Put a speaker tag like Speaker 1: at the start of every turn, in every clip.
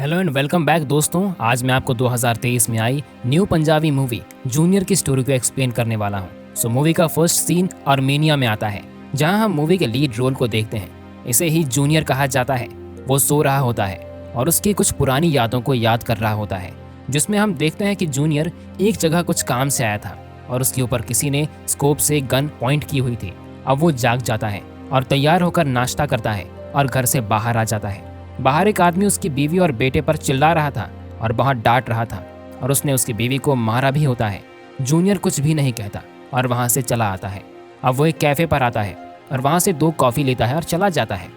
Speaker 1: Hello and welcome back दोस्तों। आज मैं आपको 2023 में I knew Punjabi movie junior की स्टोरी को एक्सप्लेन करने वाला हूँ। सो मूवी का फर्स्ट सीन आर्मेनिया में आता है, जहाँ हम मूवी के लीड रोल को देखते हैं। इसे ही जूनियर कहा जाता है। वो सो रहा होता है और उसकी कुछ पुरानी यादों को याद कर रहा होता है, जिसमें हम देखते हैं कि जूनियर एक जगह कुछ काम से आया था और उसके ऊपर किसी ने स्कोप से गन पॉइंट की हुई थी। अब वो जाग जाता है और तैयार होकर नाश्ता करता है और घर से बाहर आ जाता है। बाहर एक आदमी उसकी बीवी और बेटे पर चिल्ला रहा था और बहुत डांट रहा था और उसने उसकी बीवी को मारा भी होता है। जूनियर कुछ भी नहीं कहता और वहां से चला आता है। अब वो एक कैफे पर आता है और वहां से 2 कॉफी लेता है और चला जाता है।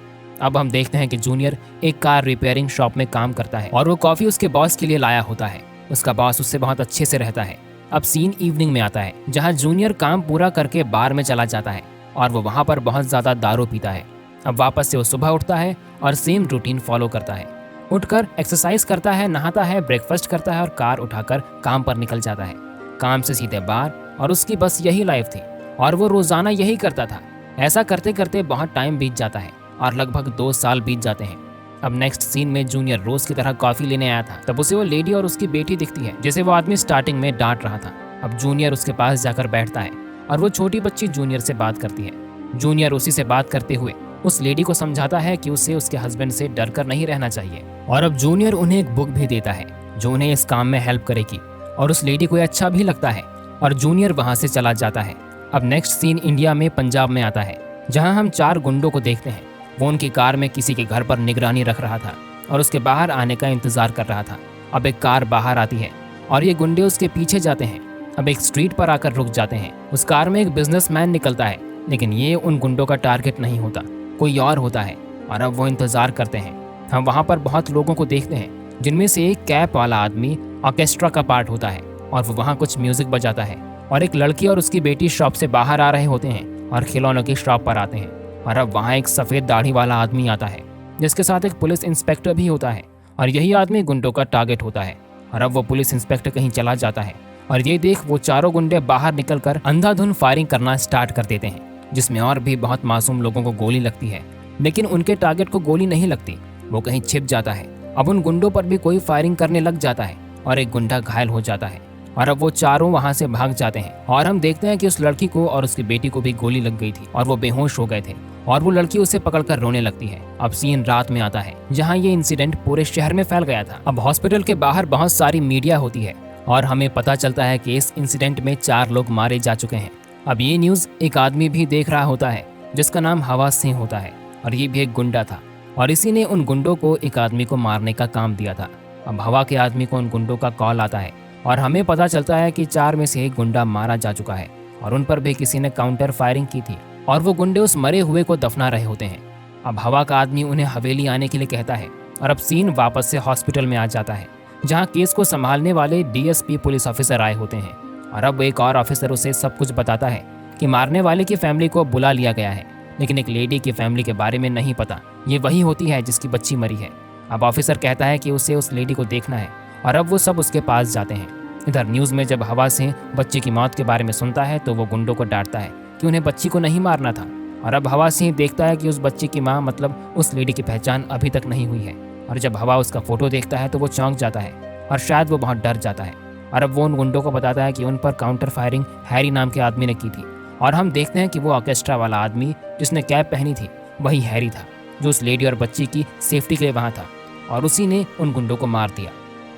Speaker 1: अब हम देखते हैं कि जूनियर एक कार रिपेयरिंग शॉप में काम करता है और वो कॉफी उसके बॉस के लिए लाया होता है। उसका बॉस उससे बहुत अच्छे से रहता है। अब सीन इवनिंग में आता है, जहाँ जूनियर काम पूरा करके बार में चला जाता है और वो वहां पर बहुत ज्यादा दारू पीता है। अब वापस से वो सुबह उठता है और सेम रूटीन फॉलो करता है। उठकर एक्सरसाइज करता है, नहाता है, ब्रेकफास्ट करता है और कार उठाकर काम पर निकल जाता है। काम से सीधे बाहर, और उसकी बस यही लाइफ थी और वो रोजाना यही करता था। ऐसा करते करते बहुत टाइम बीत जाता है और लगभग 2 साल बीत जाते हैं। अब नेक्स्ट सीन में जूनियर रोज की तरह कॉफी लेने आया था। तब उसे वो लेडी और उसकी बेटी दिखती है, जिसे वो आदमी स्टार्टिंग में डांट रहा था। अब जूनियर उसके पास जाकर बैठता है और वो छोटी बच्ची जूनियर से बात करती है। जूनियर उसी से बात करते हुए उस लेडी को समझाता है कि उसे उसके हस्बैंड से डर कर नहीं रहना चाहिए। और अब जूनियर उन्हें एक बुक भी देता है जो उन्हें इस काम में हेल्प करेगी और उस लेडी को अच्छा भी लगता है और जूनियर वहां से चला जाता है। अब नेक्स्ट सीन इंडिया में पंजाब में आता है, जहां हम 4 गुंडों को देखते हैं। वो उनकी कार में किसी के घर पर निगरानी रख रहा था और उसके बाहर आने का इंतजार कर रहा था। अब एक कार बाहर आती है और ये गुंडे उसके पीछे जाते हैं। अब एक स्ट्रीट पर आकर रुक जाते हैं। उस कार में एक बिजनेसमैन निकलता है, लेकिन ये उन गुंडों का टारगेट नहीं होता, कोई और होता है। और अब वो इंतजार करते हैं। हम वहाँ पर बहुत लोगों को देखते हैं, जिनमें से एक कैप वाला आदमी ऑर्केस्ट्रा का पार्ट होता है और वो वहाँ कुछ म्यूजिक बजाता है। और एक लड़की और उसकी बेटी शॉप से बाहर आ रहे होते हैं और खिलौनों की शॉप पर आते हैं। और अब वहाँ एक सफ़ेद दाढ़ी वाला आदमी आता है, जिसके साथ एक पुलिस इंस्पेक्टर भी होता है और यही आदमी गुंडों का टारगेट होता है। और अब वो पुलिस इंस्पेक्टर कहीं चला जाता है और ये देख वो चारों गुंडे बाहर निकलकर अंधाधुंध फायरिंग करना स्टार्ट कर देते हैं, जिसमें और भी बहुत मासूम लोगों को गोली लगती है, लेकिन उनके टारगेट को गोली नहीं लगती। वो कहीं छिप जाता है। अब उन गुंडों पर भी कोई फायरिंग करने लग जाता है और एक गुंडा घायल हो जाता है और अब वो चारों वहां से भाग जाते हैं। और हम देखते हैं कि उस लड़की को और उसकी बेटी को भी गोली लग गई थी और वो बेहोश हो गए थे और वो लड़की उसे पकड़कर रोने लगती है। अब सीन रात में आता है, जहाँ ये इंसिडेंट पूरे शहर में फैल गया था। अब हॉस्पिटल के बाहर बहुत सारी मीडिया होती है और हमें पता चलता है कि इस इंसिडेंट में 4 लोग मारे जा चुके हैं। अब ये न्यूज़ एक आदमी भी देख रहा होता है, जिसका नाम हवा सिंह होता है और ये भी एक गुंडा था और इसी ने उन गुंडों को एक आदमी को मारने का काम दिया था। अब हवा के आदमी को उन गुंडों का कॉल आता है और हमें पता चलता है कि 4 में से एक गुंडा मारा जा चुका है और उन पर भी किसी ने काउंटर फायरिंग की थी और वो गुंडे उस मरे हुए को दफना रहे होते हैं। अब हवा का आदमी उन्हें हवेली आने के लिए कहता है और अब सीन वापस से हॉस्पिटल में आ जाता है, जहाँ केस को संभालने वाले DSP पुलिस ऑफिसर आए होते हैं। और अब एक और ऑफिसर उसे सब कुछ बताता है कि मारने वाले की फैमिली को बुला लिया गया है, लेकिन एक लेडी की फैमिली के बारे में नहीं पता। ये वही होती है जिसकी बच्ची मरी है। अब ऑफिसर कहता है कि उसे उस लेडी को देखना है और अब वो सब उसके पास जाते हैं। इधर न्यूज़ में जब हवा सिंह बच्ची की मौत के बारे में सुनता है तो वो गुंडों को डांटता है कि उन्हें बच्ची को नहीं मारना था। और अब हवा सिंह देखता है कि उस बच्ची की माँ मतलब उस लेडी की पहचान अभी तक नहीं हुई है। और जब हवा उसका फोटो देखता है तो वो चौंक जाता है और शायद वो बहुत डर जाता है। और अब वो उन गुंडों को बताता है कि उन पर काउंटर फायरिंग हैरी नाम के आदमी ने की थी। और हम देखते हैं कि वो ऑर्केस्ट्रा वाला आदमी जिसने कैप पहनी थी वही हैरी था, जो उस लेडी और बच्ची की सेफ्टी के लिए वहाँ था और उसी ने उन गुंडों को मार दिया।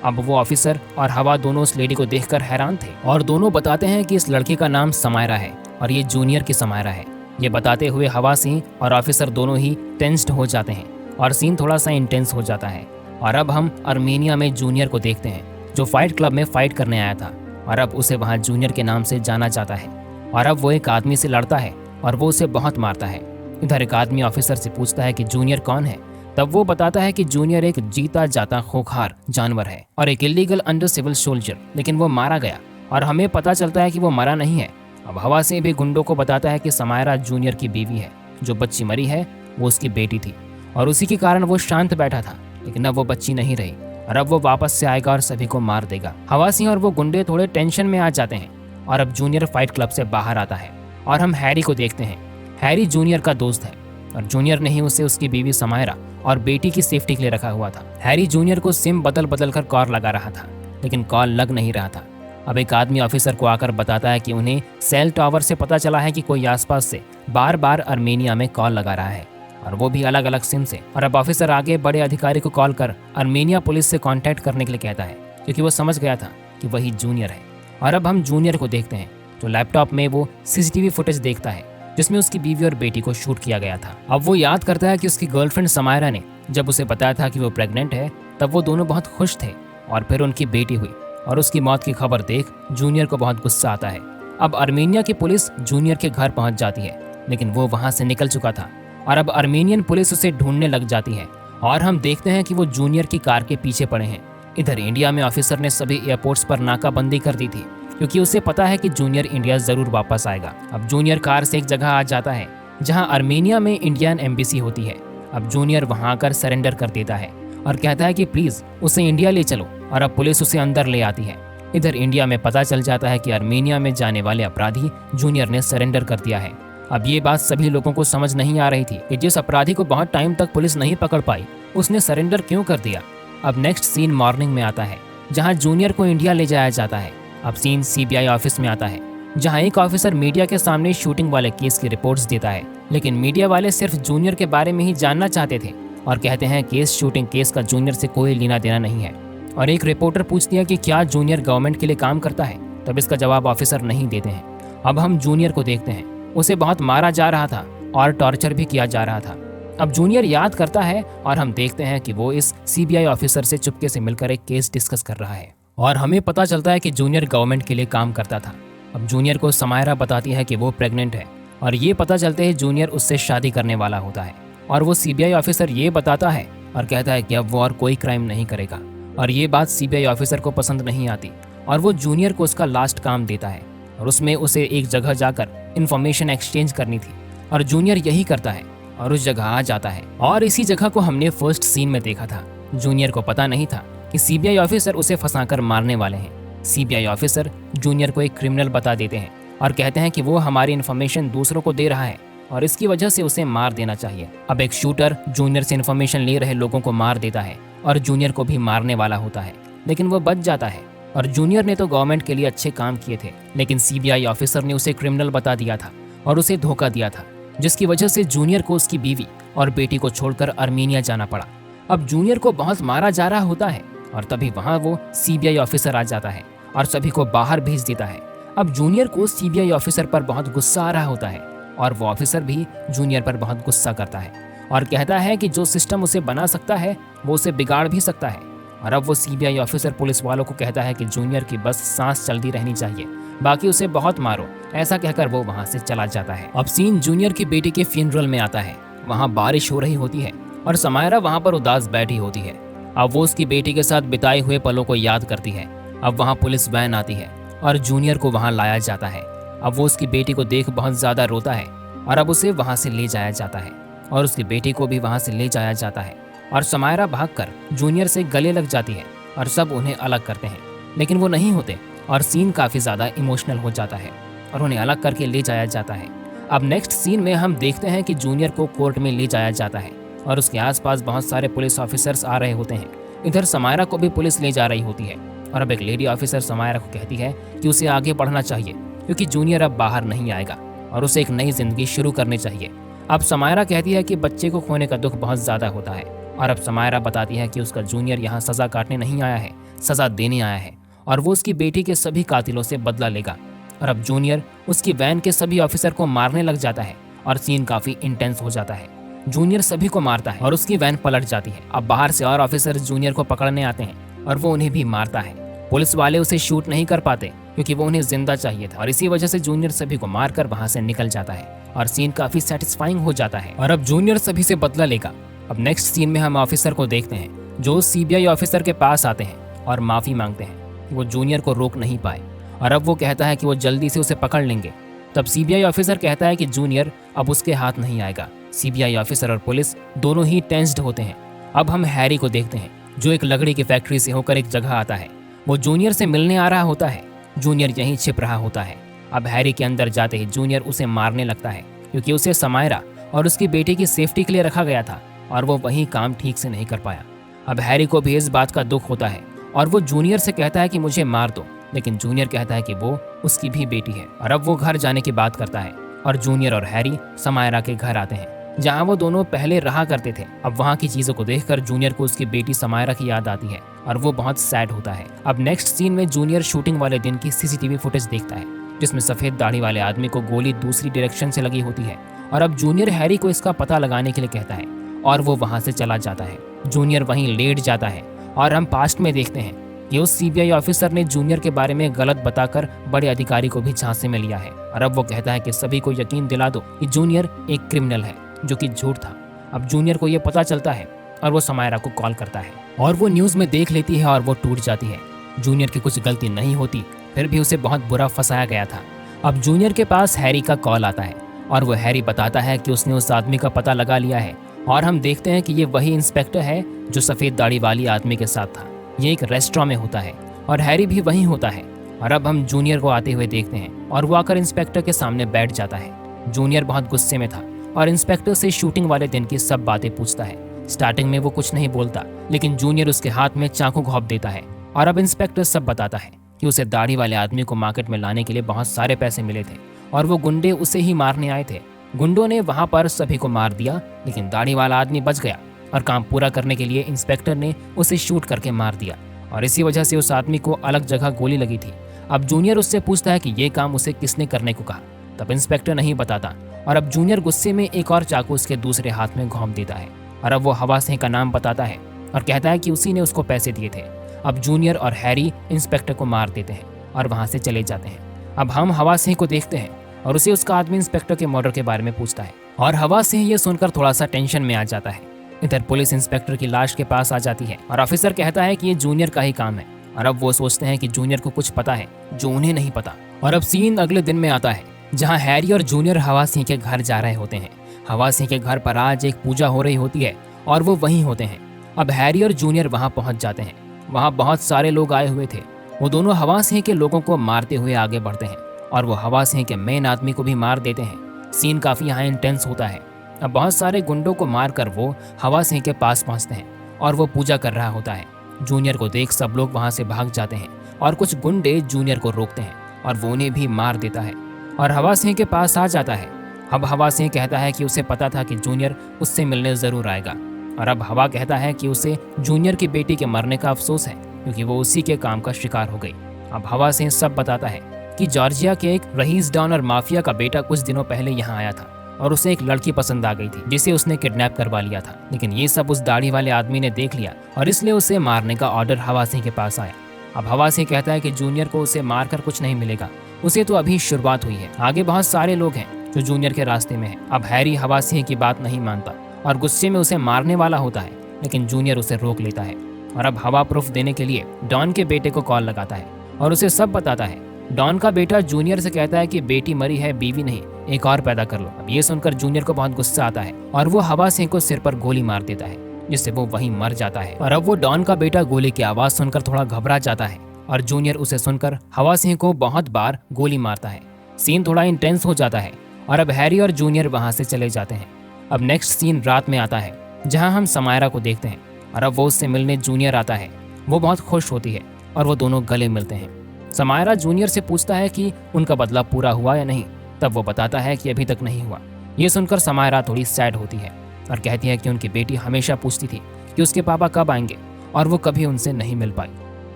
Speaker 1: अब वो ऑफिसर और हवा दोनों उस लेडी को देखकर हैरान थे और दोनों बताते हैं कि इस लड़की का नाम समायरा है और ये जूनियर की समायरा है। ये बताते हुए हवा सिंह और ऑफिसर दोनों ही टेंस्ड हो जाते हैं और सीन थोड़ा सा इंटेंस हो जाता है। और अब हम आर्मेनिया में जूनियर को देखते हैं, जो फाइट क्लब में फाइट करने आया था और अब उसे वहाँ जूनियर के नाम से जाना जाता है। और अब वो एक आदमी से लड़ता है और वो उसे बहुत मारता है। इधर एक आदमी ऑफिसर से पूछता है कि जूनियर कौन है। तब वो बताता है कि जूनियर एक जीता जाता खोखलार जानवर है और एक इलीगल अंडर सिविल सोल्जर, लेकिन वो मारा गया और हमें पता चलता है कि वो मरा नहीं है। अब हवा से भी गुंडों को बताता है कि समायरा जूनियर की बीवी है, जो बच्ची मरी है वो उसकी बेटी थी और उसी के कारण वो शांत बैठा था, लेकिन अब वो बच्ची नहीं रही और अब वो वापस से आएगा और सभी को मार देगा। हवा सिंह और वो गुंडे थोड़े टेंशन में आ जाते हैं और अब जूनियर फाइट क्लब से बाहर आता है और हम हैरी को देखते हैं। हैरी जूनियर का दोस्त है और जूनियर ने ही उसे उसकी बीवी समायरा और बेटी की सेफ्टी के लिए रखा हुआ था। हैरी जूनियर को सिम बदल बदल कर कॉल लगा रहा था, लेकिन कॉल लग नहीं रहा था। अब एक आदमी ऑफिसर को आकर बताता है कि उन्हें सेल टावर से पता चला है कि कोई आसपास से बार बार अर्मेनिया में कॉल लगा रहा है, और वो भी अलग अलग सिम से। और अब ऑफिसर आगे बड़े अधिकारी को कॉल कर अर्मेनिया पुलिस से कांटेक्ट करने के लिए कहता है, क्योंकि वो समझ गया था कि वही जूनियर है। और अब हम जूनियर को देखते हैं, तो लैपटॉप में वो सीसीटीवी फुटेज देखता है जिसमें उसकी बीवी और बेटी को शूट किया गया था। अब वो याद करता है कि उसकी गर्लफ्रेंड समायरा ने जब उसे बताया था कि वो प्रेग्नेंट है, तब वो दोनों बहुत खुश थे। और फिर उनकी बेटी हुई और उसकी मौत की खबर देख जूनियर को बहुत गुस्सा आता है। अब अर्मेनिया की पुलिस जूनियर के घर पहुंच जाती है, लेकिन वो वहां से निकल चुका था। और अब अर्मेनियन पुलिस उसे ढूंढने लग जाती है, और हम देखते हैं कि वो जूनियर की कार के पीछे पड़े हैं। इधर इंडिया में ऑफिसर ने सभी एयरपोर्ट्स पर नाकाबंदी कर दी थी, क्योंकि उसे पता है कि जूनियर इंडिया जरूर वापस आएगा। अब जूनियर कार से एक जगह आ जाता है जहां अर्मेनिया में इंडियन एम्बेसी होती है। अब जूनियर वहां आकर सरेंडर कर देता है और कहता है कि प्लीज उसे इंडिया ले चलो, और अब पुलिस उसे अंदर ले आती है। इधर इंडिया में पता चल जाता है कि अर्मेनिया में जाने वाले अपराधी जूनियर ने सरेंडर कर दिया है। अब ये बात सभी लोगों को समझ नहीं आ रही थी कि जिस अपराधी को बहुत टाइम तक पुलिस नहीं पकड़ पाई, उसने सरेंडर क्यों कर दिया। अब नेक्स्ट सीन मॉर्निंग में आता है, जहां जूनियर को इंडिया ले जाया जाता है। अब सीन सीबीआई ऑफिस में आता है, जहां एक ऑफिसर मीडिया के सामने शूटिंग वाले केस की रिपोर्ट्स देता है, लेकिन मीडिया वाले सिर्फ जूनियर के बारे में ही जानना चाहते थे और कहते हैं केस शूटिंग केस का जूनियर से कोई लेना देना नहीं है। और एक रिपोर्टर पूछती है कि क्या जूनियर गवर्नमेंट के लिए काम करता है, तब इसका जवाब ऑफिसर नहीं देते हैं। अब हम जूनियर को देखते हैं, उसे बहुत मारा जा रहा था और टॉर्चर भी किया जा रहा था। अब जूनियर याद करता है और हम देखते हैं कि वो इस सीबीआई ऑफिसर से चुपके से मिलकर एक केस डिस्कस कर रहा है, और हमें पता चलता है कि जूनियर गवर्नमेंट के लिए काम करता था। अब जूनियर को समायरा बताती है कि वो प्रेग्नेंट है, और ये पता चलते ही जूनियर उससे शादी करने वाला होता है। और वो सीबीआई ऑफिसर ये बताता है और कहता है कि अब वो और कोई क्राइम नहीं करेगा। और ये बात सीबीआई ऑफिसर को पसंद नहीं आती, और वो जूनियर को उसका लास्ट काम देता है, और उसमें उसे एक जगह जाकर इन्फॉर्मेशन एक्सचेंज करनी थी। और जूनियर यही करता है और उस जगह आ जाता है। और इसी जगह को हमने फर्स्ट सीन में देखा था। जूनियर को पता नहीं था कि सीबीआई ऑफिसर उसे फंसाकर मारने वाले हैं। सीबीआई ऑफिसर जूनियर को एक क्रिमिनल बता देते हैं और कहते हैं कि वो हमारी इन्फॉर्मेशन दूसरों को दे रहा है और इसकी वजह से उसे मार देना चाहिए। अब एक शूटर जूनियर से इन्फॉर्मेशन ले रहे लोगों को मार देता है और जूनियर को भी मारने वाला होता है, लेकिन वो बच जाता है। और जूनियर ने तो गवर्नमेंट के लिए अच्छे काम किए थे, लेकिन सीबीआई ऑफिसर ने उसे क्रिमिनल बता दिया था और उसे धोखा दिया था, जिसकी वजह से जूनियर को उसकी बीवी और बेटी को छोड़कर अर्मेनिया जाना पड़ा। अब जूनियर को बहुत मारा जा रहा होता है और तभी वहां वो सीबीआई ऑफिसर आ जाता है और सभी को बाहर भेज देता है। अब जूनियर को सीबीआई ऑफिसर पर बहुत गुस्सा आ रहा होता है और वो ऑफिसर भी जूनियर पर बहुत गुस्सा करता है और कहता है कि जो सिस्टम उसे बना सकता है वो उसे बिगाड़ भी सकता है। और अब वो सीबीआई ऑफिसर पुलिस वालों को कहता है कि जूनियर की बस सांस चलती रहनी चाहिए, बाकी उसे बहुत मारो। ऐसा कहकर वो वहां से चला जाता है। अब सीन जूनियर की बेटी के फ्यूनरल में आता है। वहां बारिश हो रही होती है और समायरा वहां पर उदास बैठी होती है। अब वो उसकी बेटी के साथ बिताए हुए पलों को याद करती है। अब वहां पुलिस वैन आती है और जूनियर को वहां लाया जाता है। अब वो उसकी बेटी को देख बहुत ज्यादा रोता है और अब उसे वहां से ले जाया जाता है और उसकी बेटी को भी वहां से ले जाया जाता है। और समायरा भागकर जूनियर से गले लग जाती है और सब उन्हें अलग करते हैं, लेकिन वो नहीं होते और सीन काफी ज्यादा इमोशनल हो जाता है और उन्हें अलग करके ले जाया जाता है। अब नेक्स्ट सीन में हम देखते हैं कि जूनियर को कोर्ट में ले जाया जाता है और उसके आसपास बहुत सारे पुलिस ऑफिसर्स आ रहे होते हैं। इधर समायरा को भी पुलिस ले जा रही होती है और अब एक लेडी ऑफिसर समायरा को कहती है कि उसे आगे बढ़ना चाहिए क्योंकि जूनियर अब बाहर नहीं आएगा और उसे एक नई जिंदगी शुरू करनी चाहिए। अब समायरा कहती है कि बच्चे को खोने का दुख बहुत ज्यादा होता है और अब समायरा बताती है कि उसका जूनियर यहाँ सजा काटने नहीं आया है, सजा देने आया है और वो उसकी बेटी के सभी कातिलों से बदला लेगा। और अब जूनियर उसकी वैन के सभी ऑफिसर को मारने लग जाता है और सीन काफी इंटेंस हो जाता है। जूनियर सभी को मारता है और उसकी वैन पलट जाती है। अब बाहर से और ऑफिसर जूनियर को पकड़ने आते हैं और वो उन्हें भी मारता है। पुलिस वाले उसे शूट नहीं कर पाते क्योंकि वो उन्हें जिंदा चाहिए था और इसी वजह से जूनियर सभी को मारकर वहां से निकल जाता है और सीन काफी सेटिस्फाइंग हो जाता है और अब जूनियर सभी से बदला लेगा। अब नेक्स्ट सीन में हम ऑफिसर को देखते हैं जो सीबीआई ऑफिसर के पास आते हैं और माफी मांगते हैं। वो जूनियर को रोक नहीं पाए और अब वो कहता है कि वो जल्दी से उसे पकड़ लेंगे। तब सीबीआई ऑफिसर कहता है कि जूनियर अब उसके हाथ नहीं आएगा। सीबीआई ऑफिसर और पुलिस दोनों ही टेंस्ड होते हैं। अब हम हैरी को देखते हैं जो एक लकड़ी की फैक्ट्री से होकर एक जगह आता है। वो जूनियर से मिलने आ रहा होता है। जूनियर यहीं छिप रहा होता है। अब हैरी के अंदर जाते ही जूनियर उसे मारने लगता है क्योंकि उसे समायरा और उसकी बेटी की सेफ्टी के लिए रखा गया था और वो वही काम ठीक से नहीं कर पाया। अब हैरी को भी इस बात का दुख होता है और वो जूनियर से कहता है कि मुझे मार दो, लेकिन जूनियर कहता है कि वो उसकी भी बेटी है। और अब वो घर जाने की बात करता है और जूनियर और हैरी समायरा के घर आते हैं जहाँ वो दोनों पहले रहा करते थे। अब वहाँ की चीजों को देखकर जूनियर को उसकी बेटी समायरा की याद आती है और वो बहुत सैड होता है। अब नेक्स्ट सीन में जूनियर शूटिंग वाले दिन की सीसीटीवी फुटेज देखता है जिसमें सफेद दाढ़ी वाले आदमी को गोली दूसरी डायरेक्शन से लगी होती है। और अब जूनियर हैरी को इसका पता लगाने के लिए कहता है और वो वहाँ से चला जाता है। जूनियर वहीं लेट जाता है और हम पास्ट में देखते हैं कि उस सीबीआई ऑफिसर ने जूनियर के बारे में गलत बताकर बड़े अधिकारी को भी झांसे में लिया है। और अब वो कहता है कि सभी को यकीन दिला दो कि जूनियर एक क्रिमिनल है, जो कि झूठ था। अब जूनियर को ये पता चलता है और वो समायरा को कॉल करता है और वो न्यूज में देख लेती है और वो टूट जाती है। जूनियर की कुछ गलती नहीं होती, फिर भी उसे बहुत बुरा फंसाया गया था। अब जूनियर के पास हैरी का कॉल आता है और वो हैरी बताता है कि उसने उस आदमी का पता लगा लिया है और हम देखते हैं कि ये वही इंस्पेक्टर है जो सफेद दाढ़ी वाली आदमी के साथ था। ये एक रेस्टोरेंट में होता है और हैरी भी वहीं होता है। और अब हम जूनियर को आते हुए देखते हैं और वो आकर इंस्पेक्टर के सामने बैठ जाता है। जूनियर बहुत गुस्से में था और इंस्पेक्टर से शूटिंग वाले दिन की सब बातें पूछता है। स्टार्टिंग में वो कुछ नहीं बोलता, लेकिन जूनियर उसके हाथ में चाकू घोंप देता है और अब इंस्पेक्टर सब बताता है कि उसे दाढ़ी वाले आदमी को मार्केट में लाने के लिए बहुत सारे पैसे मिले थे और वो गुंडे उसे ही मारने आए थे। गुंडों ने वहां पर सभी को मार दिया, लेकिन दाढ़ी वाला आदमी बच गया और काम पूरा करने के लिए इंस्पेक्टर ने उसे शूट करके मार दिया और इसी वजह से उस आदमी को अलग जगह गोली लगी थी। अब जूनियर उससे पूछता है कि ये काम उसे किसने करने को कहा, तब इंस्पेक्टर नहीं बताता और अब जूनियर गुस्से में एक और चाकू उसके दूसरे हाथ में घोंप देता है और अब वो हवा सिंह का नाम बताता है और कहता है कि उसी ने उसको पैसे दिए थे। अब जूनियर और हैरी इंस्पेक्टर को मार देते हैं और वहां से चले जाते हैं। अब हम हवा सिंह को देखते हैं और उसे उसका आदमी इंस्पेक्टर के मर्डर के बारे में पूछता है और हवा सिंह ये सुनकर थोड़ा सा टेंशन में आ जाता है। इधर पुलिस इंस्पेक्टर की लाश के पास आ जाती है और ऑफिसर कहता है कि ये जूनियर का ही काम है और अब वो सोचते हैं कि जूनियर को कुछ पता है जो उन्हें नहीं पता। और अब सीन अगले दिन में आता है जहाँ हैरी और जूनियर हवा सिंह के घर जा रहे होते हैं। हवा सिंह के घर पर आज एक पूजा हो रही होती है और वो वहीं होते हैं। अब हैरी और जूनियर वहां पहुंच जाते हैं। वहां बहुत सारे लोग आए हुए थे। वो दोनों हवा सिंह के लोगों को मारते हुए आगे बढ़ते हैं और वो हवा सिंह के मेन आदमी को भी मार देते हैं। सीन काफी यहाँ इंटेंस होता है। अब बहुत सारे गुंडों को मारकर वो हवा सिंह के पास पहुंचते हैं और वो पूजा कर रहा होता है। जूनियर को देख सब लोग वहां से भाग जाते हैं और कुछ गुंडे जूनियर को रोकते हैं और वो उन्हें भी मार देता है और हवा सिंह के पास आ जाता है। अब हवा सिंह कहता है कि उसे पता था कि जूनियर उससे मिलने जरूर आएगा और अब हवा कहता है कि उसे जूनियर की बेटी के मरने का अफसोस है क्योंकि वो उसी के काम का शिकार हो गई। अब हवा सिंह सब बताता है कि जॉर्जिया के एक रईस डॉन और माफिया का बेटा कुछ दिनों पहले यहाँ आया था और उसे एक लड़की पसंद आ गई थी जिसे उसने किडनैप करवा लिया था, लेकिन ये सब उस दाढ़ी वाले आदमी ने देख लिया और इसलिए उसे मारने का ऑर्डर हवा सिंह के पास आया। अब हवा सिंह कहता है कि जूनियर को उसे मारकर कुछ नहीं मिलेगा, उसे तो अभी शुरुआत हुई है, आगे बहुत सारे लोग हैं जो जूनियर के रास्ते में है। अब हैरी हवा सिंह की बात नहीं मानता और गुस्से में उसे मारने वाला होता है, लेकिन जूनियर उसे रोक लेता है और अब हवा प्रूफ देने के लिए डॉन के बेटे को कॉल लगाता है और उसे सब बताता है। डॉन का बेटा जूनियर से कहता है कि बेटी मरी है, बीवी नहीं, एक और पैदा कर लो। अब ये सुनकर जूनियर को बहुत गुस्सा आता है और वो हवा सिंह को सिर पर गोली मार देता है जिससे वो वहीं मर जाता है। और अब वो डॉन का बेटा गोली की आवाज सुनकर थोड़ा घबरा जाता है और जूनियर उसे सुनकर हवा सिंह को बहुत बार गोली मारता है। सीन थोड़ा इंटेंस हो जाता है और अब हैरी और जूनियर वहां से चले जाते हैं। अब नेक्स्ट सीन रात में आता है जहाँ हम समायरा को देखते हैं और अब वो उससे मिलने जूनियर आता है। वो बहुत खुश होती है और वो दोनों गले मिलते हैं। समायरा जूनियर से पूछता है कि उनका बदला पूरा हुआ या नहीं, तब वो बताता है कि अभी तक नहीं हुआ। ये सुनकर समायरा थोड़ी सैड होती है और कहती है कि उनकी बेटी हमेशा पूछती थी कि उसके पापा कब आएंगे और वो कभी उनसे नहीं मिल पाई।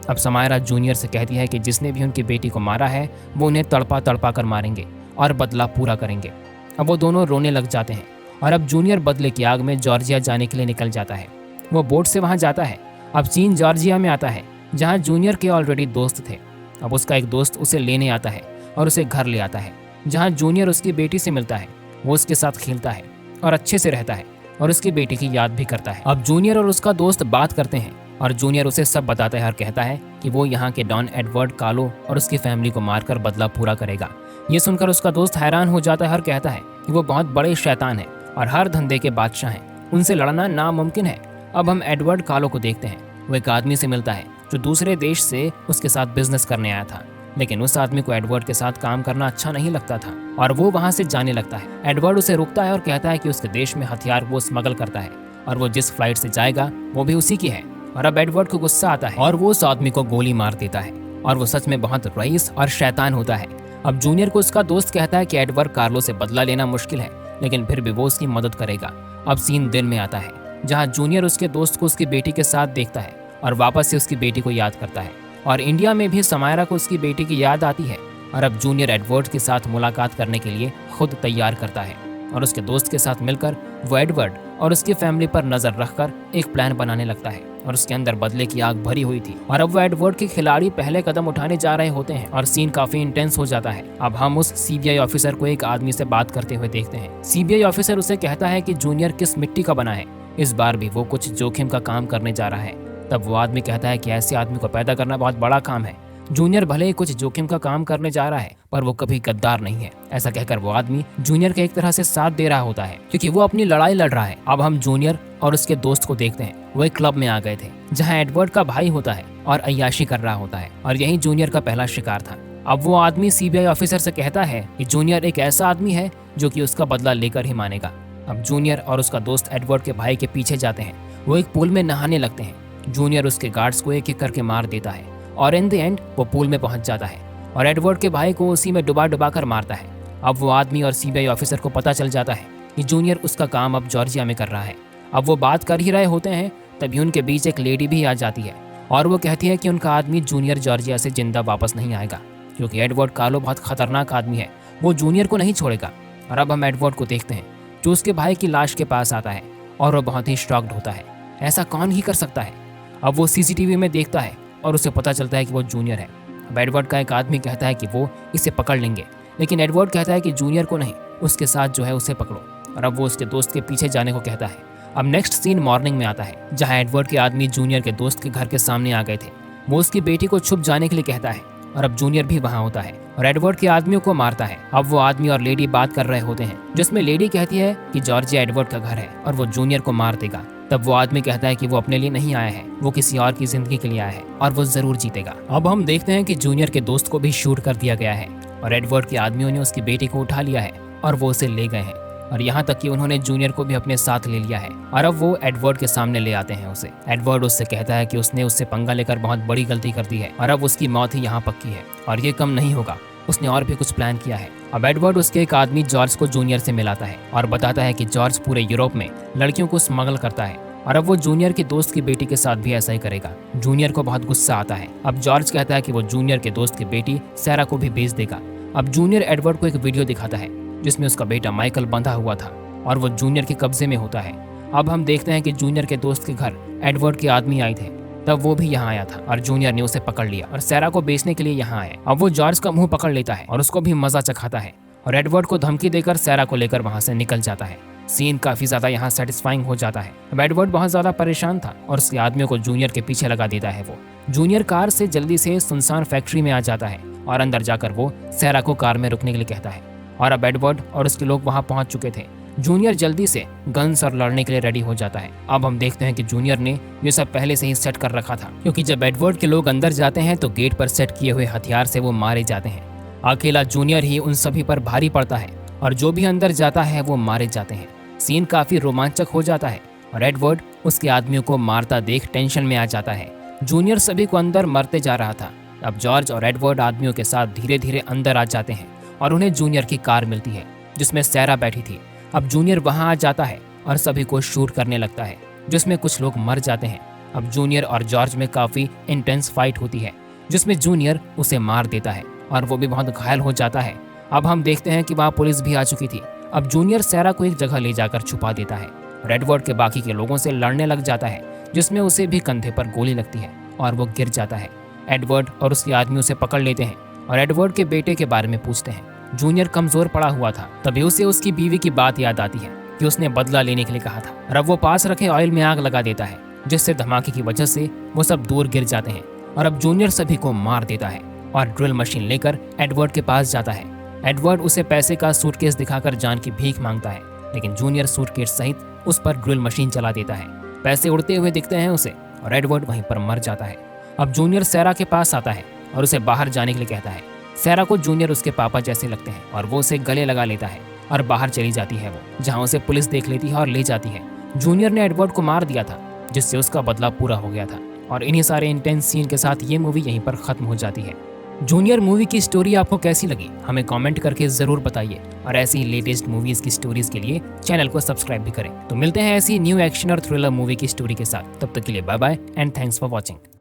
Speaker 1: अब समायरा जूनियर से कहती है कि जिसने भी उनकी बेटी को मारा है वो उन्हें तड़पा तड़पा कर मारेंगे और बदला पूरा करेंगे। अब वो दोनों रोने लग जाते हैं और अब जूनियर बदले की आग में जॉर्जिया जाने के लिए निकल जाता है। वो बोट से वहाँ जाता है। अब सीन जॉर्जिया में आता है जहाँ जूनियर के ऑलरेडी दोस्त थे। अब उसका एक दोस्त उसे लेने आता है और उसे घर ले आता है जहाँ जूनियर उसकी बेटी से मिलता है। वो उसके साथ खेलता है और अच्छे से रहता है और उसकी बेटी की याद भी करता है। अब जूनियर और उसका दोस्त बात करते हैं और जूनियर उसे सब बताता है और कहता है कि वो यहाँ के डॉन एडवर्ड कालो और उसकी फैमिली को मारकर बदला पूरा करेगा। ये सुनकर उसका दोस्त हैरान हो जाता है और कहता है कि वो बहुत बड़े शैतान हैं और हर धंधे के बादशाह हैं, उनसे लड़ना नामुमकिन है। अब हम एडवर्ड कालो को देखते हैं। वो एक आदमी से मिलता है जो दूसरे देश से उसके साथ बिजनेस करने आया था लेकिन उस आदमी को एडवर्ड के साथ काम करना अच्छा नहीं लगता था और वो वहाँ से जाने लगता है। एडवर्ड उसे रोकता है और कहता है कि उसके देश में हथियार वो स्मगल करता है और वो जिस फ्लाइट से जाएगा वो भी उसी की है। और अब एडवर्ड को गुस्सा आता है और वो उस आदमी को गोली मार देता है और वो सच में बहुत रईस और शैतान होता है। अब जूनियर को उसका दोस्त कहता है कि एडवर्ड कार्लो से बदला लेना मुश्किल है, लेकिन फिर भी वो उसकी मदद करेगा। अब सीन दिन में आता है जहाँ जूनियर उसके दोस्त को उसकी बेटी के साथ देखता है और वापस से उसकी बेटी को याद करता है। और इंडिया में भी समायरा को उसकी बेटी की याद आती है और अब जूनियर एडवर्ड के साथ मुलाकात करने के लिए खुद तैयार करता है और उसके दोस्त के साथ मिलकर वो एडवर्ड और उसकी फैमिली पर नजर रखकर एक प्लान बनाने लगता है और उसके अंदर बदले की आग भरी हुई थी। और अब वो एडवर्ड के खिलाड़ी पहले कदम उठाने जा रहे होते हैं और सीन काफी इंटेंस हो जाता है। अब हम उस सीबीआई ऑफिसर को एक आदमी से बात करते हुए देखते हैं। सीबीआई ऑफिसर उसे कहता है कि जूनियर किस मिट्टी का बना है, इस बार भी वो कुछ जोखिम का काम करने जा रहा है। तब वो आदमी कहता है कि ऐसे आदमी को पैदा करना बहुत बड़ा काम है। जूनियर भले ही कुछ जोखिम का काम करने जा रहा है पर वो कभी गद्दार नहीं है। ऐसा कहकर वो आदमी जूनियर के एक तरह से साथ दे रहा होता है क्योंकि वो अपनी लड़ाई लड़ रहा है। अब हम जूनियर और उसके दोस्त को देखते हैं। वो एक क्लब में आ गए थे जहाँ एडवर्ड का भाई होता है और अय्याशी कर रहा होता है और यही जूनियर का पहला शिकार था। अब वो आदमी सीबीआई ऑफिसर से कहता है कि जूनियर एक ऐसा आदमी है जो कि उसका बदला लेकर ही मानेगा। अब जूनियर और उसका दोस्त एडवर्ड के भाई के पीछे जाते हैं। वो एक पूल में नहाने लगते हैं। जूनियर उसके गार्ड्स को एक एक करके मार देता है और इन द एंड वो पूल में पहुंच जाता है और एडवर्ड के भाई को उसी में डुबा कर मारता है। अब वो आदमी और सीबीआई ऑफिसर को पता चल जाता है कि जूनियर उसका काम अब जॉर्जिया में कर रहा है। अब वो बात कर ही रहे होते हैं तभी उनके बीच एक लेडी भी आ जाती है और वो कहती है कि उनका आदमी जूनियर जॉर्जिया से जिंदा वापस नहीं आएगा क्योंकि एडवर्ड कार्लो बहुत खतरनाक आदमी है, वो जूनियर को नहीं छोड़ेगा। और अब हम एडवर्ड को देखते हैं जो उसके भाई की लाश के पास आता है और वो बहुत ही शॉक्ड होता है। ऐसा कौन ही कर सकता है। अब वो सीसीटीवी में देखता है और उसे पता चलता है कि वो जूनियर है। अब एडवर्ड का एक आदमी कहता है कि वो इसे पकड़ लेंगे, लेकिन एडवर्ड कहता है कि जूनियर को नहीं, उसके साथ जो है उसे पकड़ो। और अब वो उसके दोस्त के पीछे जाने को कहता है। अब नेक्स्ट सीन मॉर्निंग में आता है जहाँ एडवर्ड के आदमी जूनियर के दोस्त के घर के सामने आ गए थे। वो उसकी बेटी को छुप जाने के लिए कहता है और अब जूनियर भी वहाँ होता है और एडवर्ड के आदमियों को मारता है। अब वो आदमी और लेडी बात कर रहे होते हैं जिसमें लेडी कहती है कि जॉर्जिया एडवर्ड का घर है और वो जूनियर को मार देगा। तब वो आदमी कहता है कि वो अपने लिए नहीं आया है, वो किसी और की जिंदगी के लिए आया है और वो जरूर जीतेगा। अब हम देखते हैं कि जूनियर के दोस्त को भी शूट कर दिया गया है और एडवर्ड के आदमियों ने उसकी बेटी को उठा लिया है और वो उसे ले गए हैं और यहाँ तक कि उन्होंने जूनियर को भी अपने साथ ले लिया है। और अब वो एडवर्ड के सामने ले आते हैं उसे। एडवर्ड उससे कहता है कि उसने उससे पंगा लेकर बहुत बड़ी गलती कर दी है और अब उसकी मौत ही यहाँ पक्की है और ये कम नहीं होगा, उसने और भी कुछ प्लान किया है। अब एडवर्ड उसके एक आदमी जॉर्ज को जूनियर से मिलाता है और बताता है कि जॉर्ज पूरे यूरोप में लड़कियों को स्मगल करता है और अब वो जूनियर के दोस्त की बेटी के साथ भी ऐसा ही करेगा। जूनियर को बहुत गुस्सा आता है। अब जॉर्ज कहता है कि वो जूनियर के दोस्त की बेटी सैरा को भी बेच देगा। अब जूनियर एडवर्ड को एक वीडियो दिखाता है जिसमें उसका बेटा माइकल बंधा हुआ था और वो जूनियर के कब्जे में होता है। अब हम देखते हैं कि जूनियर के दोस्त के घर एडवर्ड के आदमी आए थे, तब वो भी यहाँ आया था और जूनियर ने उसे पकड़ लिया और सैरा को बेचने के लिए यहाँ आए। अब वो जॉर्ज का मुंह पकड़ लेता है और उसको भी मजा चखाता है और एडवर्ड को धमकी देकर सैरा को लेकर वहाँ से निकल जाता है। सीन काफी ज्यादा यहाँ सेटिस्फाइंग हो जाता है। अब एडवर्ड बहुत ज्यादा परेशान था और उसके आदमियों को जूनियर के पीछे लगा देता है। वो जूनियर कार से जल्दी से सुनसान फैक्ट्री में आ जाता है और अंदर जाकर वो सैरा को कार में रुकने के लिए कहता है और अब एडवर्ड और उसके लोग वहाँ पहुँच चुके थे। जूनियर जल्दी से गन्स और लड़ने के लिए रेडी हो जाता है। अब हम देखते हैं कि जूनियर ने ये सब पहले से ही सेट कर रखा था क्योंकि जब एडवर्ड के लोग अंदर जाते हैं तो गेट पर सेट किए हुए हथियार से वो मारे जाते हैं। अकेला जूनियर ही उन सभी पर भारी पड़ता है और जो भी अंदर जाता है वो मारे जाते हैं। सीन काफी रोमांचक हो जाता है और एडवर्ड उसके आदमियों को मारता देख टेंशन में आ जाता है। जूनियर सभी को अंदर मरते जा रहा था। अब जॉर्ज और एडवर्ड आदमियों के साथ धीरे धीरे अंदर आ जाते हैं और उन्हें जूनियर की कार मिलती है जिसमें सैरा बैठी थी। अब जूनियर वहां आ जाता है और सभी को शूट करने लगता है जिसमें कुछ लोग मर जाते हैं। अब जूनियर और जॉर्ज में काफी इंटेंस फाइट होती है जिसमें जूनियर उसे मार देता है और वो भी बहुत घायल हो जाता है। अब हम देखते हैं कि वहाँ पुलिस भी आ चुकी थी। अब जूनियर सैरा को एक जगह ले जाकर छुपा देता है और एडवर्ड के बाकी के लोगों से लड़ने लग जाता है जिसमें उसे भी कंधे पर गोली लगती है और वो गिर जाता है। एडवर्ड और उसके आदमी उसे पकड़ लेते हैं और एडवर्ड के बेटे के बारे में पूछते हैं। जूनियर कमजोर पड़ा हुआ था, तभी उसे उसकी बीवी की बात याद आती है कि उसने बदला लेने के लिए कहा था और अब वो पास रखे ऑयल में आग लगा देता है जिससे धमाके की वजह से वो सब दूर गिर जाते हैं और अब जूनियर सभी को मार देता है और ड्रिल मशीन लेकर एडवर्ड के पास जाता है। एडवर्ड उसे पैसे का सूटकेस दिखाकर जान की भीख मांगता है लेकिन जूनियर सूटकेस सहित उस पर ड्रिल मशीन चला देता है। पैसे उड़ते हुए दिखते हैं उसे और एडवर्ड वहीं पर मर जाता है। अब जूनियर सैरा के पास आता है और उसे बाहर जाने के लिए कहता है सैरा को जूनियर उसके पापा जैसे लगते हैं और वो उसे गले लगा लेता है और बाहर चली जाती है वो, जहाँ उसे पुलिस देख लेती है और ले जाती है। जूनियर ने एडवर्ड को मार दिया था, जिससे उसका बदला पूरा हो गया था। और इन्हीं सारे इंटेंस सीन के साथ ये मूवी यहीं पर खत्म हो जाती है। जूनियर मूवी की स्टोरी आपको कैसी लगी हमें कमेंट करके जरूर बताइए, और ऐसी ही लेटेस्ट मूवीज की स्टोरीज के लिए चैनल को सब्सक्राइब भी करें। तो मिलते हैं ऐसी न्यू एक्शन और थ्रिलर मूवी की स्टोरी के साथ, तब तक के लिए bye bye and thanks for watching.